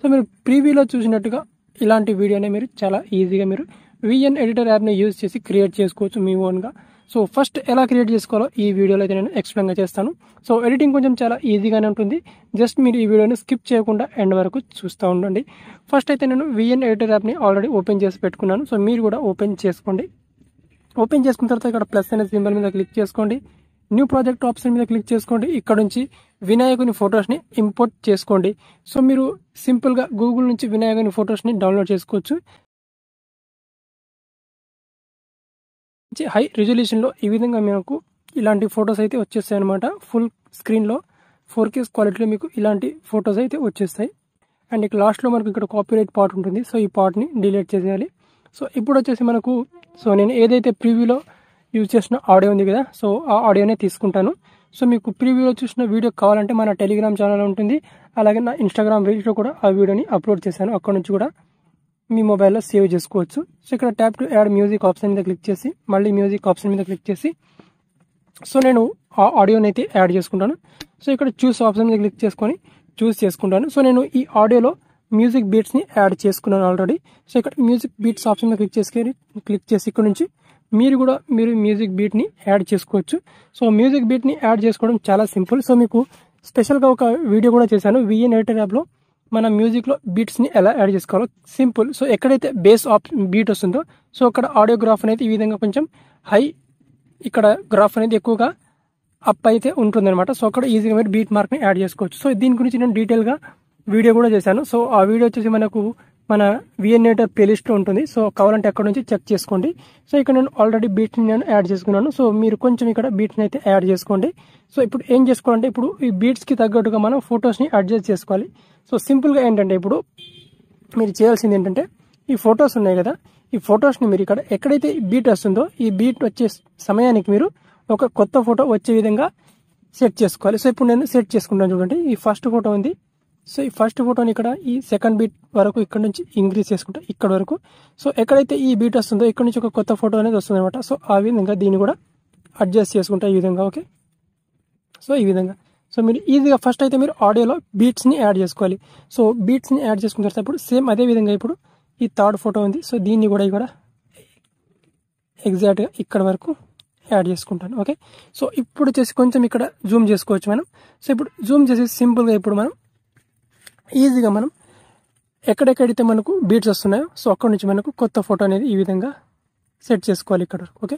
So మీరు ప్రీవ్యూలో చూసినట్టుగా ఇలాంటి వీడియోనే మీరు చాలా ఈజీగా మీరు విఎన్ ఎడిటర్ యాప్ని యూజ్ చేసి క్రియేట్ చేసుకోవచ్చు మీ ఓన్గా. సో ఫస్ట్ ఎలా క్రియేట్ చేసుకోవాలో ఈ వీడియోలో అయితే నేను ఎక్స్ప్లెయిన్గా చేస్తాను. సో ఎడిటింగ్ కొంచెం చాలా ఈజీగానే ఉంటుంది. జస్ట్ మీరు ఈ వీడియోని స్కిప్ చేయకుండా ఎండ్ వరకు చూస్తూ ఉండండి. ఫస్ట్ అయితే నేను విఎన్ ఎడిటర్ యాప్ని ఆల్రెడీ ఓపెన్ చేసి పెట్టుకున్నాను. సో మీరు కూడా ఓపెన్ చేసుకోండి. ఓపెన్ చేసుకున్న తర్వాత ఇక్కడ ప్లస్ అనే సింబల్ మీద క్లిక్ చేసుకోండి. న్యూ ప్రాజెక్ట్ ఆప్షన్ మీద క్లిక్ చేసుకోండి. ఇక్కడ నుంచి వినాయకుని ఫొటోస్ని ఇంపోర్ట్ చేసుకోండి. సో మీరు సింపుల్గా గూగుల్ నుంచి వినాయకుని ఫొటోస్ని డౌన్లోడ్ చేసుకోవచ్చు. హై రిజల్యూషన్లో ఈ విధంగా మీకు ఇలాంటి ఫొటోస్ అయితే వచ్చేస్తాయి అనమాట. ఫుల్ స్క్రీన్లో 4K క్వాలిటీలో మీకు ఇలాంటి ఫొటోస్ అయితే వచ్చేస్తాయి. అండ్ ఇక లాస్ట్లో మనకు ఇక్కడ కాపీరైట్ పార్ట్ ఉంటుంది. సో ఈ పార్ట్ని డిలీట్ చేసేయాలి. సో ఇప్పుడు వచ్చేసి మనకు నేను ఏదైతే ప్రీవ్యూలో యూజ్ చేసిన ఆడియో ఉంది కదా, సో ఆ ఆడియోనే తీసుకుంటాను. సో మీకు ప్రీవ్యూలో చూసిన వీడియో కావాలంటే మన టెలిగ్రామ్ ఛానల్ ఉంటుంది. అలాగే నా ఇన్స్టాగ్రామ్ రీల్స్లో కూడా ఆ వీడియోని అప్లోడ్ చేశాను. అక్కడ నుంచి కూడా మీ మొబైల్లో సేవ్ చేసుకోవచ్చు. సో ఇక్కడ tap to ad music option మీద క్లిక్ చేసి మళ్ళీ మ్యూజిక్ ఆప్షన్ మీద క్లిక్ చేసి సో నేను ఆ ఆడియోని అయితే యాడ్ చేసుకుంటాను. సో ఇక్కడ చూస్ ఆప్షన్ మీద క్లిక్ చేసుకొని చూస్ చేసుకుంటాను. సో నేను ఈ ఆడియోలో మ్యూజిక్ బీట్స్ని యాడ్ చేసుకున్నాను ఆల్రెడీ. సో ఇక్కడ మ్యూజిక్ బీట్స్ ఆప్షన్ మీద క్లిక్ చేసి ఇక్కడ నుంచి మీరు మ్యూజిక్ బీట్ని యాడ్ చేసుకోవచ్చు. సో మ్యూజిక్ బీట్ని యాడ్ చేసుకోవడం చాలా సింపుల్. సో మీకు స్పెషల్గా ఒక వీడియో కూడా చేశాను విఎన్ ఎడిటర్ యాప్లో మన మ్యూజిక్లో బీట్స్ని ఎలా యాడ్ చేసుకోవాలో. సింపుల్. సో ఎక్కడైతే బేస్ బీట్ వస్తుందో సో అక్కడ ఆడియో గ్రాఫ్ అనేది ఈ విధంగా కొంచెం హై, ఇక్కడ గ్రాఫ్ అనేది ఎక్కువగా అప్ అయితే ఉంటుందన్నమాట. సో అక్కడ ఈజీగా మీరు బీట్ మార్క్ని యాడ్ చేసుకోవచ్చు. సో దీని గురించి నేను డీటెయిల్గా వీడియో కూడా చేశాను. సో ఆ వీడియో వచ్చేసి మనకు మన విఎన్ ఎడిటర్ ప్లేలిస్ట్లో ఉంటుంది. సో కావాలంటే అక్కడ నుంచి చెక్ చేసుకోండి. సో ఇక్కడ నేను ఆల్రెడీ బీట్ని నేను యాడ్ చేసుకున్నాను. సో మీరు కొంచెం ఇక్కడ బీట్ని అయితే యాడ్ చేసుకోండి. సో ఇప్పుడు ఏం చేసుకోవాలంటే ఇప్పుడు ఈ బీట్స్కి తగ్గట్టుగా మనం ఫొటోస్ని అడ్జస్ట్ చేసుకోవాలి. సో సింపుల్గా ఏంటంటే ఇప్పుడు మీరు చేయాల్సింది ఏంటంటే ఈ ఫొటోస్ ఉన్నాయి కదా, ఈ ఫొటోస్ని మీరు ఇక్కడ ఎక్కడైతే బీట్ వస్తుందో ఈ బీట్ వచ్చే సమయానికి మీరు ఒక కొత్త ఫోటో వచ్చే విధంగా సెట్ చేసుకోవాలి. సో ఇప్పుడు నేను సెట్ చేసుకుంటాను. చూడండి, ఈ ఫస్ట్ ఫోటో ఉంది. సో ఈ ఫస్ట్ ఫోటోని ఇక్కడ ఈ సెకండ్ బీట్ వరకు ఇక్కడ నుంచి ఇంక్రీజ్ చేసుకుంటా ఇక్కడ వరకు. సో ఎక్కడైతే ఈ బీట్ వస్తుందో ఇక్కడ నుంచి ఒక కొత్త ఫోటో అనేది వస్తుంది అనమాట. సో ఆ విధంగా దీన్ని కూడా అడ్జస్ట్ చేసుకుంటా ఈ విధంగా. ఓకే, సో ఈ విధంగా. సో మీరు ఈజీగా ఫస్ట్ అయితే మీరు ఆడియోలో బీట్స్ని యాడ్ చేసుకోవాలి. సో బీట్స్ని యాడ్ చేసుకున్న తర్వాత ఇప్పుడు సేమ్ అదే విధంగా ఇప్పుడు ఈ థర్డ్ ఫోటో ఉంది. సో దీన్ని కూడా ఇక్కడ ఎగ్జాక్ట్గా ఇక్కడ వరకు యాడ్ చేసుకుంటాను. ఓకే, సో ఇప్పుడు వచ్చేసి కొంచెం ఇక్కడ జూమ్ చేసుకోవచ్చు మనం. సో ఇప్పుడు జూమ్ చేసి సింపుల్గా ఇప్పుడు మనం ఈజీగా మనం ఎక్కడెక్కడైతే మనకు బీట్స్ వస్తున్నాయో సో అక్కడ నుంచి మనకు కొత్త ఫోటో అనేది ఈ విధంగా సెట్ చేసుకోవాలి ఇక్కడ వరకు. ఓకే,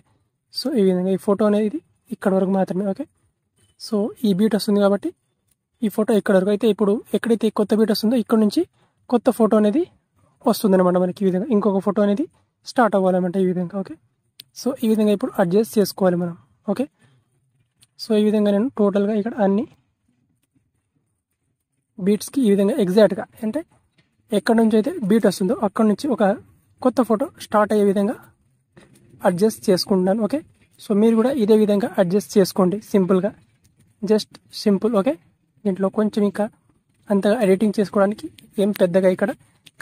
సో ఈ విధంగా ఈ ఫోటో అనేది ఇక్కడ వరకు మాత్రమే. ఓకే, సో ఈ బీట్ వస్తుంది కాబట్టి ఈ ఫోటో ఇక్కడ వరకు అయితే ఇప్పుడు ఎక్కడైతే కొత్త బీట్ వస్తుందో ఇక్కడ నుంచి కొత్త ఫోటో అనేది వస్తుందన్నమాట మనకి. ఈ విధంగా ఇంకొక ఫోటో అనేది స్టార్ట్ అవ్వాలన్నమాట ఈ విధంగా. ఓకే, సో ఈ విధంగా ఇప్పుడు అడ్జస్ట్ చేసుకోవాలి మనం. ఓకే, సో ఈ విధంగా నేను టోటల్గా ఇక్కడ అన్ని బీట్స్కి ఈ విధంగా ఎగ్జాక్ట్గా అంటే ఎక్కడి నుంచి అయితే బీట్ వస్తుందో అక్కడ నుంచి ఒక కొత్త ఫోటో స్టార్ట్ అయ్యే విధంగా అడ్జస్ట్ చేసుకుంటున్నాను. ఓకే, సో మీరు కూడా ఇదే విధంగా అడ్జస్ట్ చేసుకోండి సింపుల్గా, జస్ట్ సింపుల్. ఓకే, దీంట్లో కొంచెం ఇంకా అంతగా ఎడిటింగ్ చేసుకోవడానికి ఏం పెద్దగా ఇక్కడ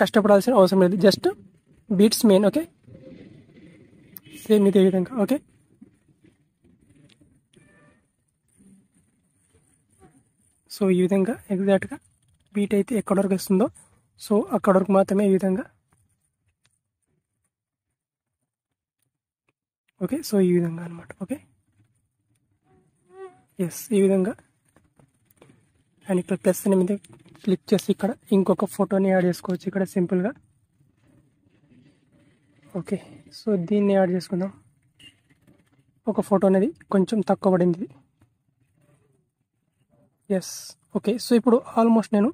కష్టపడాల్సిన అవసరం లేదు. Just beats main. Okay, same ఇదే విధంగా. ఓకే, సో ఈ విధంగా ఎగ్జాక్ట్గా బీట్ అయితే ఎక్కడ వరకు వస్తుందో సో అక్కడ వరకు మాత్రమే ఈ విధంగా. ఓకే, సో ఈ విధంగా అనమాట. ఓకే, ఎస్, ఈ విధంగా. అండ్ ఇక్కడ ప్లస్ అనే మీద క్లిక్ చేసి ఇక్కడ ఇంకొక ఫోటోని యాడ్ చేసుకోవచ్చు ఇక్కడ సింపుల్గా. ఓకే, సో దీన్ని యాడ్ చేసుకుందాం. ఒక ఫోటో అనేది కొంచెం తక్కువ పడింది. ఎస్, ఓకే, సో ఇప్పుడు ఆల్మోస్ట్ నేను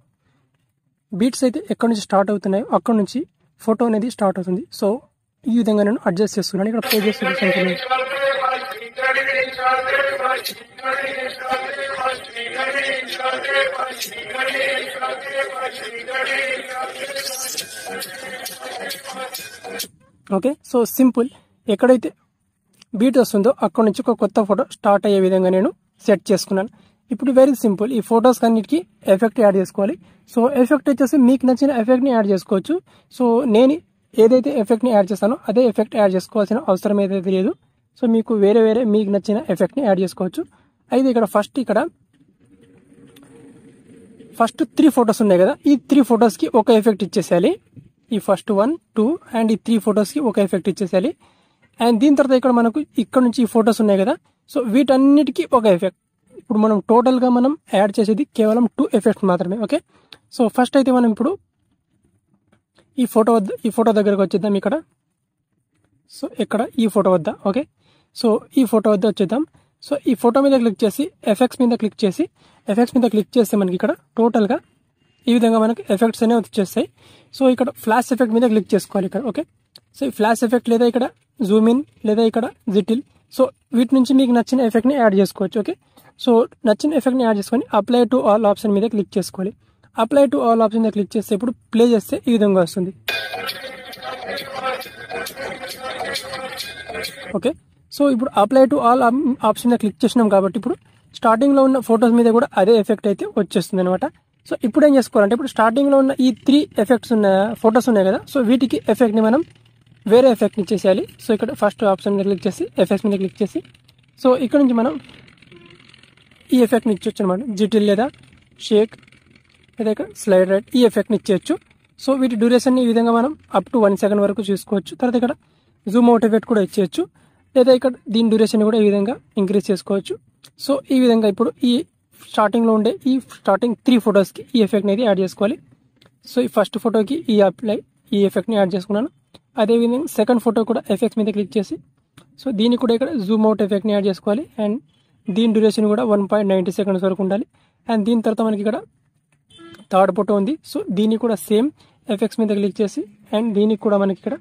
బీట్స్ అయితే ఎక్కడి నుంచి స్టార్ట్ అవుతున్నాయో అక్కడ నుంచి ఫోటో అనేది స్టార్ట్ అవుతుంది. సో ఈ విధంగా నేను అడ్జస్ట్ చేస్తున్నాను. ఇక్కడ ప్లే చేసి ఓకే, సో సింపుల్. ఎక్కడైతే బీట్ వస్తుందో అక్కడ నుంచి ఒక కొత్త ఫోటో స్టార్ట్ అయ్యే విధంగా నేను సెట్ చేసుకున్నాను. ఇప్పుడు వెరీ సింపుల్, ఈ ఫొటోస్ అన్నిటికీ ఎఫెక్ట్ యాడ్ చేసుకోవాలి. సో ఎఫెక్ట్ వచ్చేసి మీకు నచ్చిన ఎఫెక్ట్ని యాడ్ చేసుకోవచ్చు. సో నేను ఏదైతే ఎఫెక్ట్ని యాడ్ చేస్తానో అదే ఎఫెక్ట్ యాడ్ చేసుకోవాల్సిన అవసరం ఏదైతే లేదు. సో మీకు వేరే మీకు నచ్చిన ఎఫెక్ట్ని యాడ్ చేసుకోవచ్చు. అయితే ఇక్కడ ఫస్ట్ ఇక్కడ ఫస్ట్ 3 ఫొటోస్ ఉన్నాయి కదా, ఈ 3 ఫొటోస్కి ఒక ఎఫెక్ట్ ఇచ్చేసేయాలి. ఈ ఫస్ట్ 1, 2 అండ్ ఈ 3 ఫొటోస్కి ఒక ఎఫెక్ట్ ఇచ్చేసేయాలి. అండ్ దీని తర్వాత ఇక్కడ మనకు ఇక్కడ నుంచి ఈ ఫొటోస్ ఉన్నాయి కదా, సో వీటన్నిటికీ ఒక ఎఫెక్ట్. ఇప్పుడు మనం టోటల్గా మనం యాడ్ చేసేది కేవలం 2 ఎఫెక్ట్స్ మాత్రమే. ఓకే, సో ఫస్ట్ అయితే మనం ఇప్పుడు ఈ ఫోటో దగ్గరకు వచ్చేద్దాం. ఇక్కడ సో ఇక్కడ ఈ ఫోటో వద్ద. ఓకే, సో ఈ ఫోటో వద్ద వచ్చేద్దాం. సో ఈ ఫోటో మీద క్లిక్ చేసి ఎఫెక్ట్స్ మీద క్లిక్ చేస్తే మనకి ఇక్కడ టోటల్గా ఈ విధంగా మనకి ఎఫెక్ట్స్ అనేవి వచ్చేస్తాయి. సో ఇక్కడ ఫ్లాష్ ఎఫెక్ట్ మీద క్లిక్ చేసుకోవాలి ఇక్కడ. ఓకే, సో ఈ ఫ్లాష్ ఎఫెక్ట్ లేదా ఇక్కడ జూమ్ ఇన్ లేదా ఇక్కడ జిటిల్, సో వీటి నుంచి మీకు నచ్చిన ఎఫెక్ట్ని యాడ్ చేసుకోవచ్చు. ఓకే, సో నచ్చిన ఎఫెక్ట్ని యాడ్ చేసుకొని అప్లై టు ఆల్ ఆప్షన్ మీద క్లిక్ చేసుకోవాలి. అప్లై టు ఆల్ ఆప్షన్ మీద క్లిక్ చేస్తే ఇప్పుడు ప్లే చేస్తే ఈ విధంగా వస్తుంది. ఓకే, సో ఇప్పుడు అప్లై టు ఆల్ ఆప్షన్ మీద క్లిక్ చేసినాం కాబట్టి ఇప్పుడు స్టార్టింగ్లో ఉన్న ఫొటోస్ మీద కూడా అదే ఎఫెక్ట్ అయితే వచ్చేస్తుంది అనమాట. సో ఇప్పుడు ఏం చేసుకోవాలంటే ఇప్పుడు స్టార్టింగ్లో ఉన్న ఈ 3 ఎఫెక్ట్స్ ఉన్న ఫొటోస్ ఉన్నాయి కదా, సో వీటికి ఎఫెక్ట్ని మనం వేరే ఎఫెక్ట్ని ఇచ్చేసేయాలి. సో ఇక్కడ ఫస్ట్ ఆప్షన్ మీద క్లిక్ చేసి ఎఫెక్ట్స్ మీద క్లిక్ చేసి సో ఇక్కడ నుంచి మనం ఈ ఎఫెక్ట్ని ఇచ్చొచ్చు అనమాట. జిటిల్ లేదా షేక్ లేదా ఇక్కడ స్లైడ్ రైట్ ఈ ఎఫెక్ట్ని ఇచ్చేయచ్చు. సో వీటి డ్యూరేషన్ని ఈ విధంగా మనం అప్ టు 1 సెకండ్ వరకు చూసుకోవచ్చు. తర్వాత ఇక్కడ జూమ్ అవుట్ ఎఫెక్ట్ కూడా ఇచ్చేయచ్చు, లేదా ఇక్కడ దీని డ్యూరేషన్ కూడా ఈ విధంగా ఇంక్రీజ్ చేసుకోవచ్చు. సో ఈ విధంగా ఇప్పుడు ఈ స్టార్టింగ్లో ఉండే ఈ స్టార్టింగ్ 3 ఫొటోస్కి ఈ ఎఫెక్ట్ని అయితే యాడ్ చేసుకోవాలి. సో ఈ ఫస్ట్ ఫోటోకి ఈ ఎఫెక్ట్ని యాడ్ చేసుకున్నాను. అదేవిధంగా సెకండ్ ఫోటో కూడా ఎఫెక్ట్స్ మీద క్లిక్ చేసి సో దీన్ని కూడా ఇక్కడ జూమ్ అవుట్ ఎఫెక్ట్ని యాడ్ చేసుకోవాలి. అండ్ దీని డ్యూరేషన్ కూడా 1.90 సెకండ్స్ వరకు ఉండాలి. అండ్ దీని తర్వాత మనకి ఇక్కడ థర్డ్ ఫోటో ఉంది. సో దీన్ని కూడా సేమ్ ఎఫెక్ట్స్ మీద క్లిక్ చేసి అండ్ దీనికి కూడా మనకి ఇక్కడ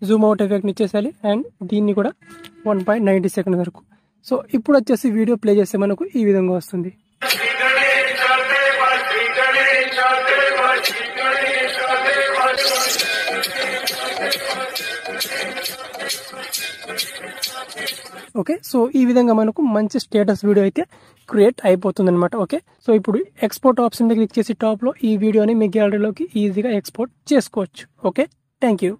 జూమ్ అవుట్ ఎఫెక్ట్ని ఇచ్చేసాలి. అండ్ దీన్ని కూడా 1.90 సెకండ్ వరకు. సో ఇప్పుడు వచ్చేసి వీడియో ప్లే చేస్తే మనకు ఈ విధంగా వస్తుంది. ఓకే, సో ఈ విధంగా మనకు మంచి స్టేటస్ వీడియో అయితే క్రియేట్ అయిపోతుంది అనమాట. ఓకే, సో ఇప్పుడు ఎక్స్పోర్ట్ ఆప్షన్ మీద క్లిక్ చేసి టాప్లో ఈ వీడియోని మీ గ్యాలరీలోకి ఈజీగా ఎక్స్పోర్ట్ చేసుకోవచ్చు. Okay, thank you.